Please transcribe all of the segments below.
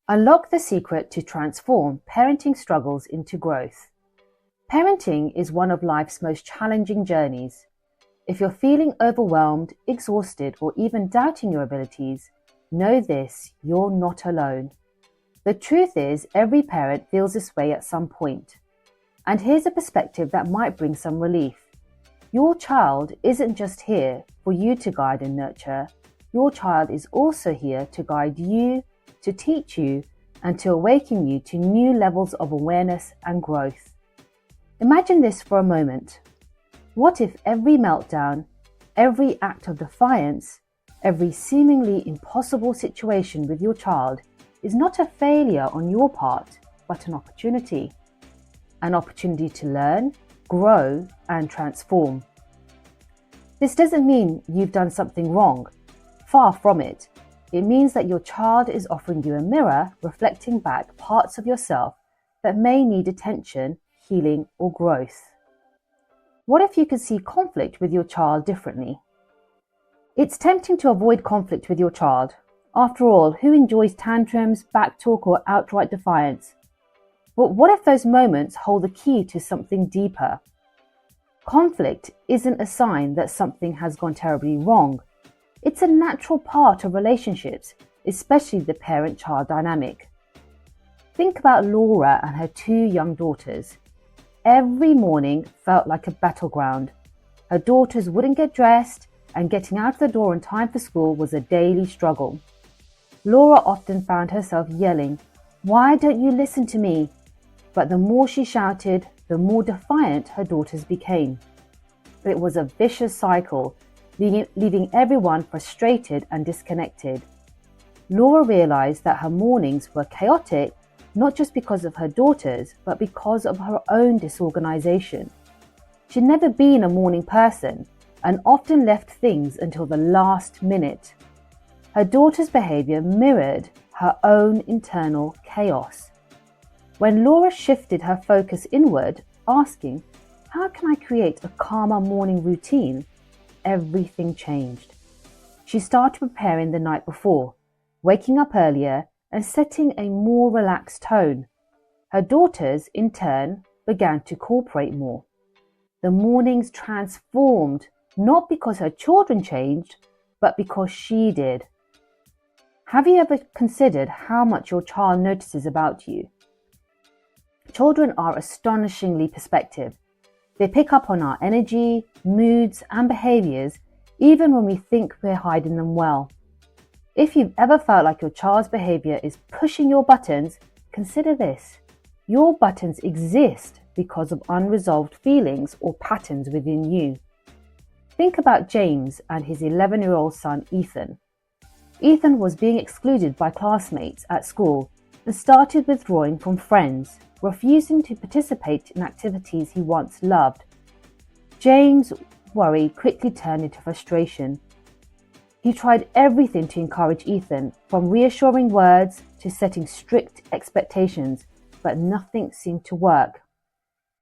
Unlock the secret to transform parenting struggles into growth. Parenting is one of life's most challenging journeys. If you're feeling overwhelmed, exhausted, or even doubting your abilities, know this: you're not alone. The truth is, every parent feels this way at some point. And here's a perspective that might bring some relief. Your child isn't just here for you to guide and nurture. Your child is also here to guide you, to teach you, and to awaken you to new levels of awareness and growth. Imagine this for a moment. What if every meltdown, every act of defiance, every seemingly impossible situation with your child is not a failure on your part, but an opportunity? An opportunity to learn, grow, and transform. This doesn't mean you've done something wrong. Far from it. It means that your child is offering you a mirror reflecting back parts of yourself that may need attention, healing, or growth. What if you could see conflict with your child differently? It's tempting to avoid conflict with your child. After all, who enjoys tantrums, backtalk, or outright defiance? But what if those moments hold the key to something deeper? Conflict isn't a sign that something has gone terribly wrong. It's a natural part of relationships, especially the parent-child dynamic. Think about Laura and her two young daughters. Every morning felt like a battleground. Her daughters wouldn't get dressed, and getting out the door in time for school was a daily struggle. Laura often found herself yelling, "Why don't you listen to me?" But the more she shouted, the more defiant her daughters became. It was a vicious cycle, leaving everyone frustrated and disconnected. Laura realized that her mornings were chaotic, not just because of her daughters, but because of her own disorganization. She'd never been a morning person and often left things until the last minute. Her daughter's behavior mirrored her own internal chaos. When Laura shifted her focus inward, asking, "How can I create a calmer morning routine?" everything changed. She started preparing the night before, waking up earlier and setting a more relaxed tone. Her daughters, in turn, began to cooperate more. The mornings transformed, not because her children changed, but because she did. Have you ever considered how much your child notices about you? Children are astonishingly perceptive. They pick up on our energy, moods, and behaviors, even when we think we're hiding them well. If you've ever felt like your child's behavior is pushing your buttons, consider this. Your buttons exist because of unresolved feelings or patterns within you. Think about James and his 11-year-old son, Ethan. Ethan was being excluded by classmates at school and started withdrawing from friends, refusing to participate in activities he once loved. James' worry quickly turned into frustration. He tried everything to encourage Ethan, from reassuring words to setting strict expectations, but nothing seemed to work.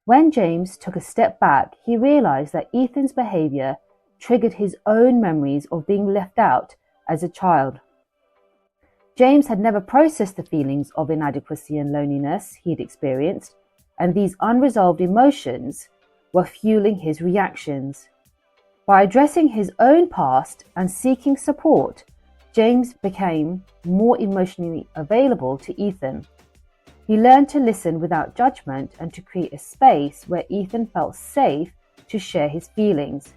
When James took a step back, he realized that Ethan's behavior triggered his own memories of being left out as a child. James had never processed the feelings of inadequacy and loneliness he'd experienced, and these unresolved emotions were fueling his reactions. By addressing his own past and seeking support, James became more emotionally available to Ethan. He learned to listen without judgment and to create a space where Ethan felt safe to share his feelings.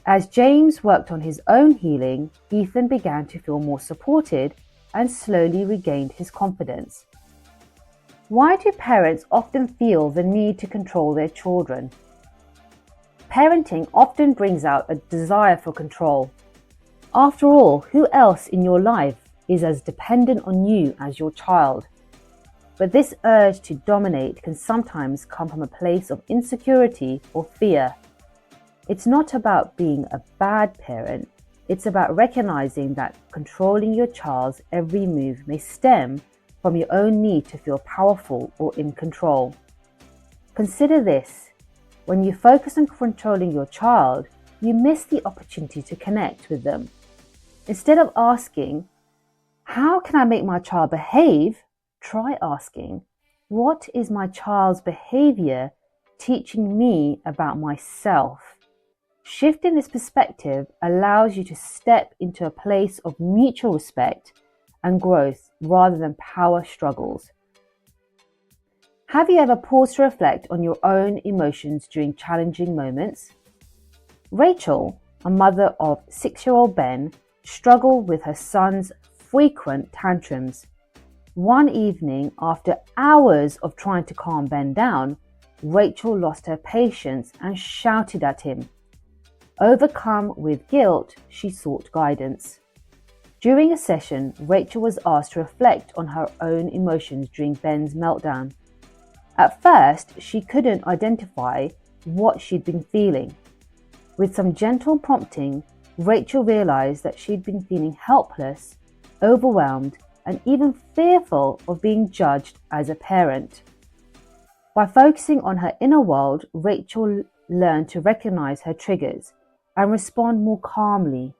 As James worked on his own healing, Ethan began to feel more supported and slowly regained his confidence. Why do parents often feel the need to control their children? Parenting often brings out a desire for control. After all, who else in your life is as dependent on you as your child? But this urge to dominate can sometimes come from a place of insecurity or fear. It's not about being a bad parent. It's about recognizing that controlling your child's every move may stem from your own need to feel powerful or in control. Consider this. When you focus on controlling your child, you miss the opportunity to connect with them. Instead of asking, How can I make my child behave? Try asking, what is my child's behaviour teaching me about myself? Shifting this perspective allows you to step into a place of mutual respect and growth rather than power struggles. Have you ever paused to reflect on your own emotions during challenging moments? Rachel, a mother of 6-year-old Ben, struggled with her son's frequent tantrums. One evening, after hours of trying to calm Ben down, Rachel lost her patience and shouted at him. Overcome with guilt, she sought guidance. During a session, Rachel was asked to reflect on her own emotions during Ben's meltdown. At first, she couldn't identify what she'd been feeling. With some gentle prompting, Rachel realized that she'd been feeling helpless, overwhelmed, and even fearful of being judged as a parent. By focusing on her inner world, Rachel learned to recognize her triggers and respond more calmly.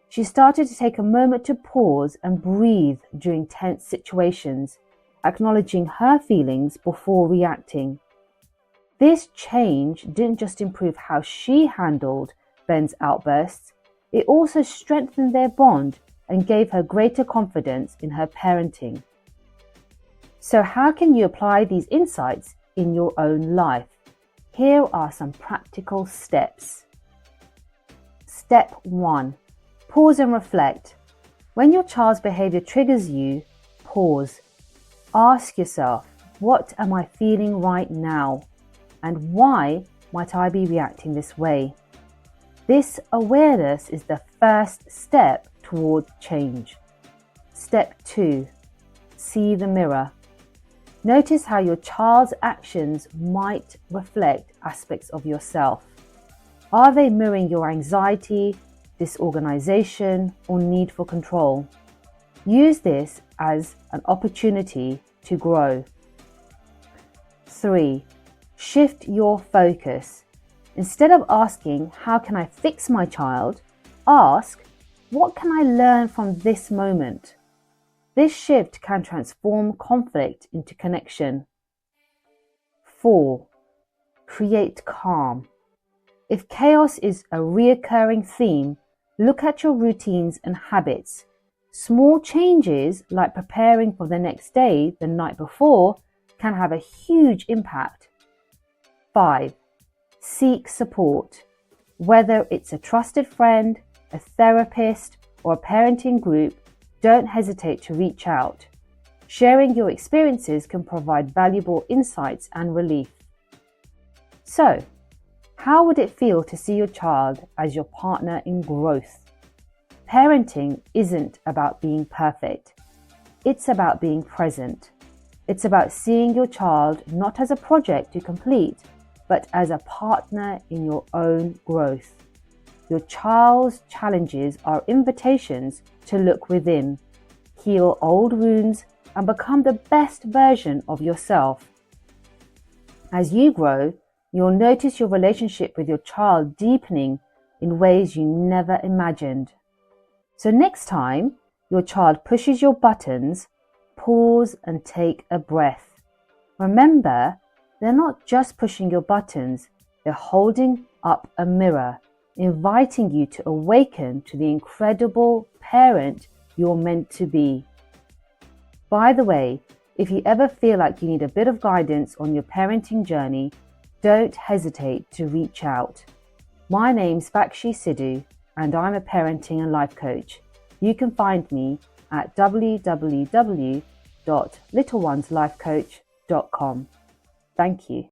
She started to take a moment to pause and breathe during tense situations, acknowledging her feelings before reacting. This change didn't just improve how she handled Ben's outbursts, it also strengthened their bond and gave her greater confidence in her parenting. So how can you apply these insights in your own life? Here are some practical steps. Step 1. Pause and reflect. When your child's behavior triggers you, pause. Ask yourself, what am I feeling right now? And why might I be reacting this way? This awareness is the first step toward change. Step 2. See the mirror. Notice how your child's actions might reflect aspects of yourself. Are they mirroring your anxiety, disorganization, or need for control? Use this as an opportunity to grow. 3. Shift your focus. Instead of asking, how can I fix my child? Ask, what can I learn from this moment? This shift can transform conflict into connection. 4. Create calm. If chaos is a recurring theme, look at your routines and habits. Small changes like preparing for the next day the night before can have a huge impact. 5. Seek support. Whether it's a trusted friend, a therapist, or a parenting group, don't hesitate to reach out. Sharing your experiences can provide valuable insights and relief. So, how would it feel to see your child as your partner in growth? Parenting isn't about being perfect. It's about being present. It's about seeing your child not as a project to complete, but as a partner in your own growth. Your child's challenges are invitations to look within, heal old wounds, and become the best version of yourself. As you grow, you'll notice your relationship with your child deepening in ways you never imagined. So next time your child pushes your buttons, pause and take a breath. Remember, they're not just pushing your buttons, they're holding up a mirror, inviting you to awaken to the incredible parent you're meant to be. By the way, if you ever feel like you need a bit of guidance on your parenting journey, don't hesitate to reach out. My name's Bakshi Sidhu and I'm a parenting and life coach. You can find me at www.littleoneslifecoach.com. Thank you.